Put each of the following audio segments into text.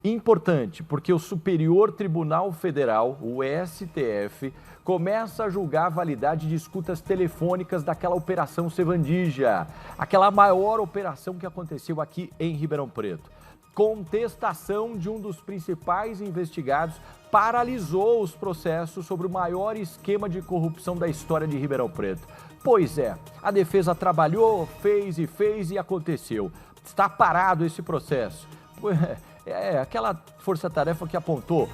Importante, porque o Superior Tribunal Federal, o STF, começa a julgar a validade de escutas telefônicas daquela Operação Sevandija, aquela maior operação que aconteceu aqui em Ribeirão Preto. Contestação de um dos principais investigados paralisou os processos sobre o maior esquema de corrupção da história de Ribeirão Preto. Pois é, a defesa trabalhou, fez e aconteceu. Está parado esse processo. Aquela força-tarefa que apontou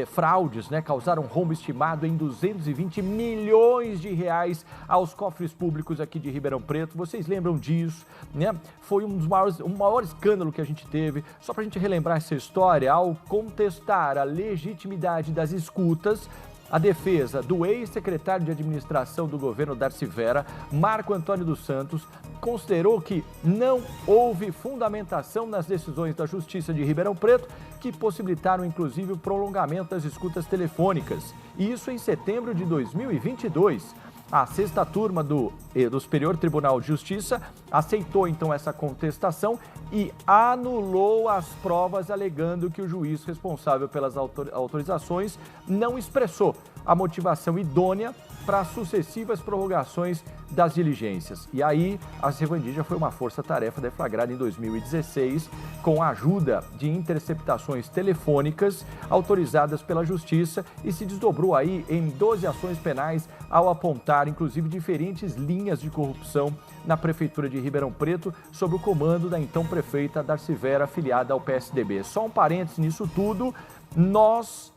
fraudes, causaram rombo estimado em 220 milhões de reais aos cofres públicos aqui de Ribeirão Preto. Vocês lembram disso, né? Foi o maior escândalo que a gente teve. Só para a gente relembrar essa história, ao contestar a legitimidade das escutas, a defesa do ex-secretário de administração do governo Darcy Vera, Marco Antônio dos Santos, considerou que não houve fundamentação nas decisões da Justiça de Ribeirão Preto, que possibilitaram inclusive o prolongamento das escutas telefônicas. E isso em setembro de 2022. A sexta turma do Superior Tribunal de Justiça aceitou então essa contestação e anulou as provas, alegando que o juiz responsável pelas autorizações não expressou a motivação idônea para sucessivas prorrogações das diligências. E aí, a Sevandija foi uma força-tarefa deflagrada em 2016, com a ajuda de interceptações telefônicas autorizadas pela Justiça e se desdobrou aí em 12 ações penais ao apontar, inclusive, diferentes linhas de corrupção na Prefeitura de Ribeirão Preto, sob o comando da então prefeita Darcy Vera, afiliada ao PSDB. Só um parênteses nisso tudo, nós,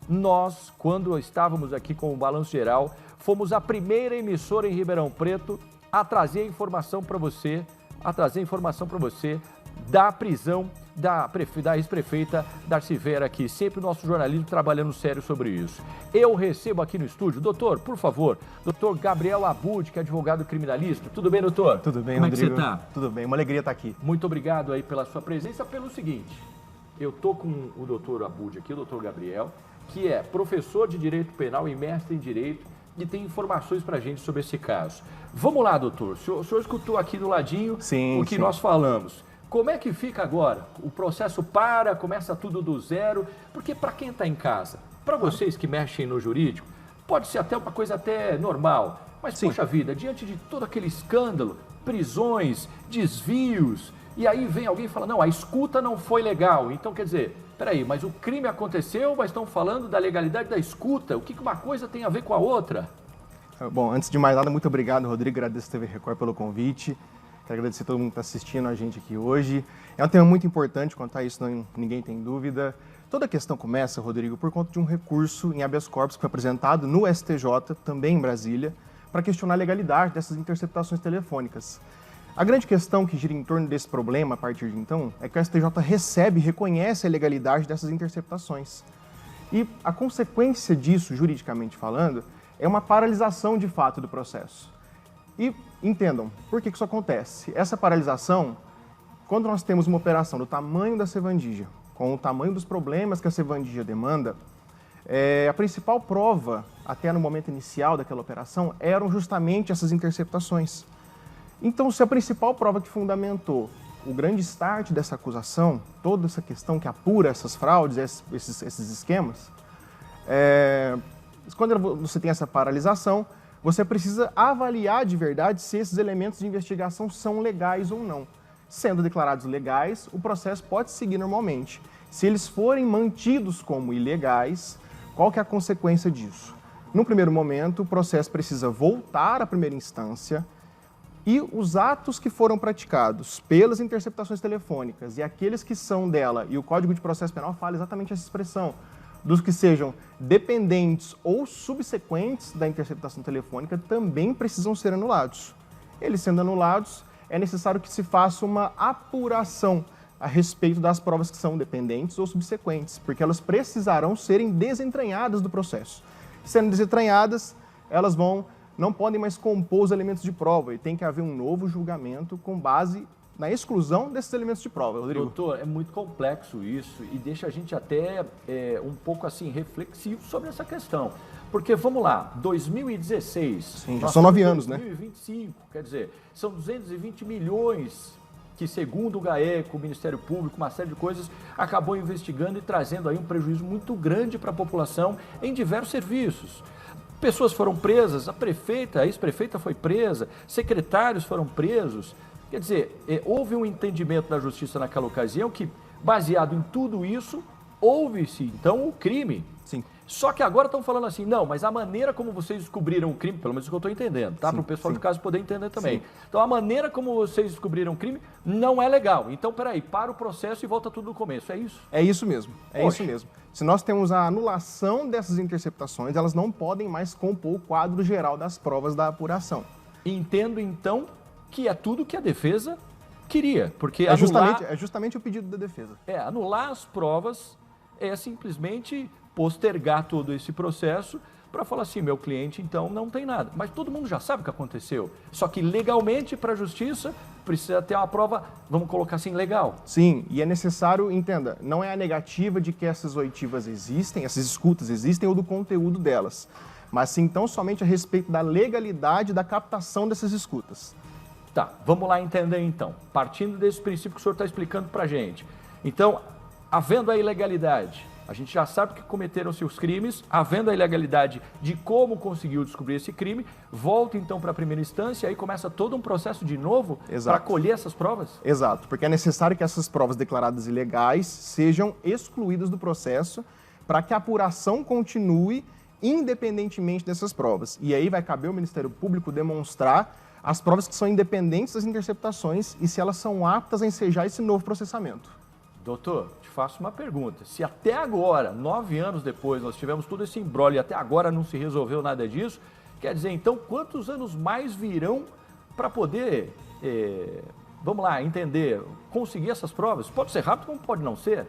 quando estávamos aqui com o Balanço Geral, fomos a primeira emissora em Ribeirão Preto a trazer informação para você, da prisão da ex-prefeita Darcy Vera aqui. Sempre o nosso jornalismo trabalhando sério sobre isso. Eu recebo aqui no estúdio, doutor, por favor, doutor Gabriel Abud, que é advogado criminalista. Tudo bem, doutor? Tudo bem, Como Rodrigo? Como é que você está? Tudo bem, uma alegria estar aqui. Muito obrigado aí pela sua presença. Pelo seguinte, eu tô com o doutor Abud aqui, o doutor Gabriel, que é professor de Direito Penal e mestre em Direito, e tem informações para a gente sobre esse caso. Vamos lá, doutor. O senhor escutou aqui do ladinho o que nós falamos. Como é que fica agora? O processo começa tudo do zero, porque para quem está em casa, para vocês que mexem no jurídico, pode ser até uma coisa até normal, mas, poxa vida, diante de todo aquele escândalo, prisões, desvios, e aí vem alguém e fala, não, a escuta não foi legal. Então, quer dizer, peraí, mas o crime aconteceu, mas estão falando da legalidade da escuta. O que uma coisa tem a ver com a outra? Bom, antes de mais nada, muito obrigado, Rodrigo. Agradeço a TV Record pelo convite. Quero agradecer a todo mundo que está assistindo a gente aqui hoje. É um tema muito importante, quanto a isso ninguém tem dúvida. Toda a questão começa, Rodrigo, por conta de um recurso em habeas corpus que foi apresentado no STJ, também em Brasília, para questionar a legalidade dessas interceptações telefônicas. A grande questão que gira em torno desse problema a partir de então é que o STJ recebe e reconhece a legalidade dessas interceptações. E a consequência disso, juridicamente falando, é uma paralisação de fato do processo. E entendam, por que isso acontece? Essa paralisação, quando nós temos uma operação do tamanho da Sevandija, com o tamanho dos problemas que a Sevandija demanda, a principal prova, até no momento inicial daquela operação, eram justamente essas interceptações. Então, se a principal prova que fundamentou o grande start dessa acusação, toda essa questão que apura essas fraudes, esses esquemas, quando você tem essa paralisação, você precisa avaliar de verdade se esses elementos de investigação são legais ou não. Sendo declarados legais, o processo pode seguir normalmente. Se eles forem mantidos como ilegais, qual que é a consequência disso? No primeiro momento, o processo precisa voltar à primeira instância, e os atos que foram praticados pelas interceptações telefônicas e aqueles que são dela, e o Código de Processo Penal fala exatamente essa expressão, dos que sejam dependentes ou subsequentes da interceptação telefônica, também precisam ser anulados. Eles sendo anulados, é necessário que se faça uma apuração a respeito das provas que são dependentes ou subsequentes, porque elas precisarão serem desentranhadas do processo. Sendo desentranhadas, elas não podem mais compor os elementos de prova e tem que haver um novo julgamento com base na exclusão desses elementos de prova, Rodrigo. Doutor, é muito complexo isso e deixa a gente até um pouco assim reflexivo sobre essa questão. Porque, vamos lá, 2016... Sim, já são 9 anos, 2025, né? Quer dizer, são 220 milhões que segundo o GAECO, o Ministério Público, uma série de coisas, acabou investigando e trazendo aí um prejuízo muito grande para a população em diversos serviços. Pessoas foram presas, a prefeita, a ex-prefeita foi presa, secretários foram presos. Quer dizer, houve um entendimento da justiça naquela ocasião que, baseado em tudo isso, houve-se então o crime. Sim. Só que agora estão falando assim, não, mas a maneira como vocês descobriram o crime, pelo menos o que eu estou entendendo, tá? Para o pessoal de casa poder entender também. Sim. Então, a maneira como vocês descobriram o crime não é legal. Então, peraí, para o processo e volta tudo do começo, é isso? É isso mesmo, isso mesmo. Se nós temos a anulação dessas interceptações, elas não podem mais compor o quadro geral das provas da apuração. Entendo, então, que é tudo que a defesa queria, porque é justamente o pedido da defesa. Anular as provas é simplesmente postergar todo esse processo para falar assim, meu cliente então não tem nada. Mas todo mundo já sabe o que aconteceu. Só que legalmente para a justiça precisa ter uma prova, vamos colocar assim, legal. Sim, e é necessário, entenda, não é a negativa de que essas oitivas existem, essas escutas existem ou do conteúdo delas, mas sim tão somente a respeito da legalidade da captação dessas escutas. Tá, vamos lá entender então, partindo desse princípio que o senhor está explicando para a gente. Então, havendo a ilegalidade, a gente já sabe que cometeram-se os crimes, havendo a ilegalidade de como conseguiu descobrir esse crime, volta então para a primeira instância e aí começa todo um processo de novo para colher essas provas? Exato, porque é necessário que essas provas declaradas ilegais sejam excluídas do processo para que a apuração continue independentemente dessas provas. E aí vai caber ao Ministério Público demonstrar as provas que são independentes das interceptações e se elas são aptas a ensejar esse novo processamento. Doutor, te faço uma pergunta. Se até agora, 9 anos depois, nós tivemos todo esse imbróglio e até agora não se resolveu nada disso, quer dizer, então, quantos anos mais virão para poder, vamos lá, entender, conseguir essas provas? Pode ser rápido como pode não ser?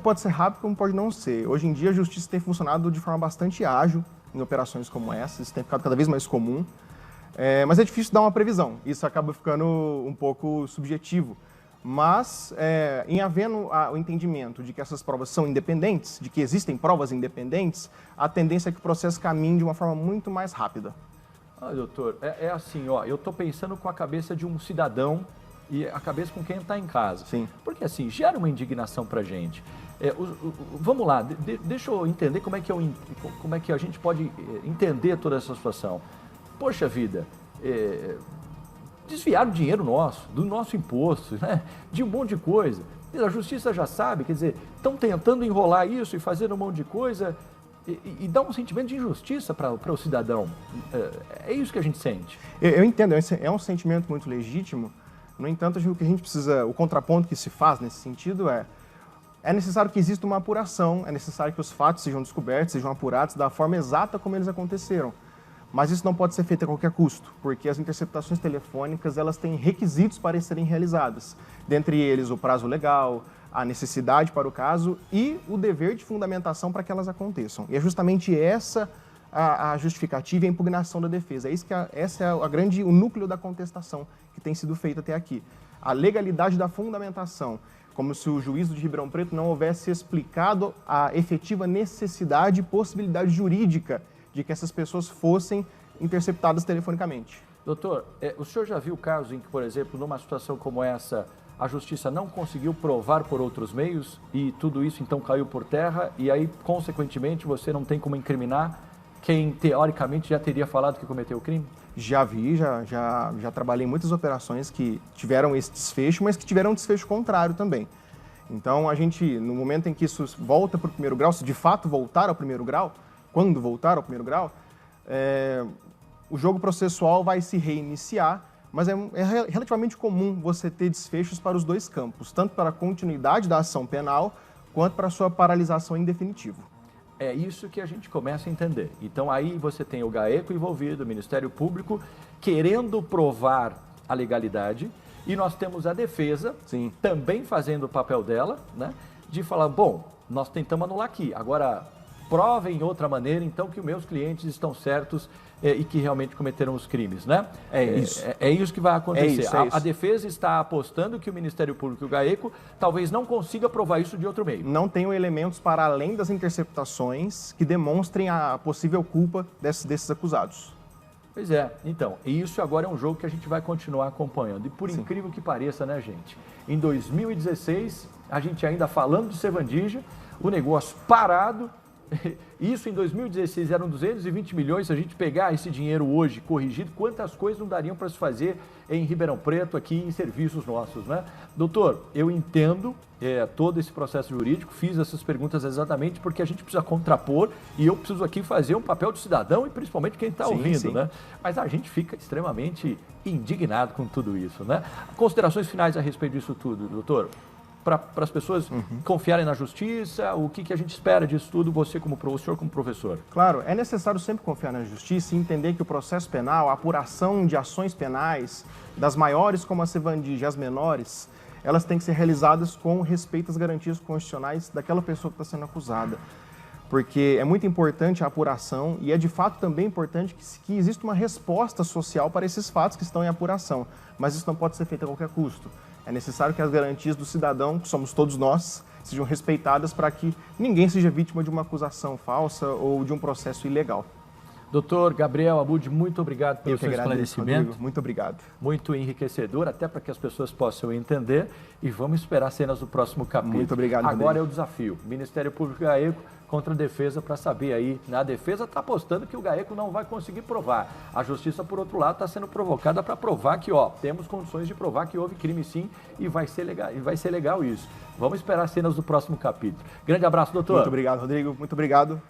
Pode ser rápido como pode não ser. Hoje em dia, a justiça tem funcionado de forma bastante ágil em operações como essa, isso tem ficado cada vez mais comum, mas é difícil dar uma previsão, isso acaba ficando um pouco subjetivo. Mas, em havendo o entendimento de que essas provas são independentes, de que existem provas independentes, a tendência é que o processo caminhe de uma forma muito mais rápida. Doutor, assim, eu estou pensando com a cabeça de um cidadão e a cabeça com quem está em casa. Sim. Porque, assim, gera uma indignação para a gente. Vamos lá, deixa eu entender como é que a gente pode entender toda essa situação. Poxa vida, desviaram dinheiro nosso, do nosso imposto, né? De um monte de coisa. A justiça já sabe, quer dizer, estão tentando enrolar isso e fazer um monte de coisa e dá um sentimento de injustiça para o cidadão. É isso que a gente sente. Eu entendo, é um sentimento muito legítimo. No entanto, o que a gente precisa, o contraponto que se faz nesse sentido é necessário que exista uma apuração, é necessário que os fatos sejam descobertos, sejam apurados da forma exata como eles aconteceram. Mas isso não pode ser feito a qualquer custo, porque as interceptações telefônicas elas têm requisitos para serem realizadas. Dentre eles, o prazo legal, a necessidade para o caso e o dever de fundamentação para que elas aconteçam. E é justamente essa a justificativa e a impugnação da defesa. Esse é o núcleo da contestação que tem sido feita até aqui. A legalidade da fundamentação, como se o juízo de Ribeirão Preto não houvesse explicado a efetiva necessidade e possibilidade jurídica de que essas pessoas fossem interceptadas telefonicamente. Doutor, o senhor já viu casos em que, por exemplo, numa situação como essa, a justiça não conseguiu provar por outros meios e tudo isso então caiu por terra e aí, consequentemente, você não tem como incriminar quem, teoricamente, já teria falado que cometeu o crime? Já vi, já trabalhei em muitas operações que tiveram esse desfecho, mas que tiveram um desfecho contrário também. Então, a gente, no momento em que isso volta para o primeiro grau, se de fato voltar ao primeiro grau, quando voltar ao primeiro grau, o jogo processual vai se reiniciar, mas é relativamente comum você ter desfechos para os dois campos, tanto para a continuidade da ação penal, quanto para a sua paralisação em definitivo. É isso que a gente começa a entender. Então aí você tem o GAECO envolvido, o Ministério Público, querendo provar a legalidade, e nós temos a defesa Sim. também fazendo o papel dela, né, de falar, bom, nós tentamos anular aqui, agora provem outra maneira, então, que os meus clientes estão certos e que realmente cometeram os crimes, né? É isso. É isso que vai acontecer. Isso. A defesa está apostando que o Ministério Público e o GAECO talvez não consiga provar isso de outro meio. Não tenham elementos para além das interceptações que demonstrem a possível culpa desses acusados. Pois é, então, e isso agora é um jogo que a gente vai continuar acompanhando. E por Sim. incrível que pareça, né, gente? Em 2016, a gente ainda falando de Sevandija, o negócio parado. Isso em 2016 eram 220 milhões. Se a gente pegar esse dinheiro hoje corrigido, quantas coisas não dariam para se fazer em Ribeirão Preto, aqui em serviços nossos, né? Doutor, eu entendo todo esse processo jurídico, fiz essas perguntas exatamente porque a gente precisa contrapor e eu preciso aqui fazer um papel de cidadão e principalmente quem está ouvindo, sim. né? Mas a gente fica extremamente indignado com tudo isso, né? Considerações finais a respeito disso tudo, doutor? Para as pessoas confiarem na justiça, o que a gente espera disso tudo, você como senhor como professor? Claro, é necessário sempre confiar na justiça e entender que o processo penal, a apuração de ações penais, das maiores como a Sevandija e as menores, elas têm que ser realizadas com respeito às garantias constitucionais daquela pessoa que está sendo acusada. Porque é muito importante a apuração e é de fato também importante que exista uma resposta social para esses fatos que estão em apuração. Mas isso não pode ser feito a qualquer custo. É necessário que as garantias do cidadão, que somos todos nós, sejam respeitadas para que ninguém seja vítima de uma acusação falsa ou de um processo ilegal. Doutor Gabriel Abud, muito obrigado pelo seu agradeço, esclarecimento. Rodrigo. Muito obrigado. Muito enriquecedor, até para que as pessoas possam entender. E vamos esperar cenas do próximo capítulo. Muito obrigado, Agora Rodrigo. é o desafio. Ministério Público GAECO contra a defesa para saber aí. A defesa está apostando que o GAECO não vai conseguir provar. A justiça, por outro lado, está sendo provocada para provar que, temos condições de provar que houve crime sim e vai ser legal isso. Vamos esperar cenas do próximo capítulo. Grande abraço, doutor. Muito obrigado, Rodrigo. Muito obrigado.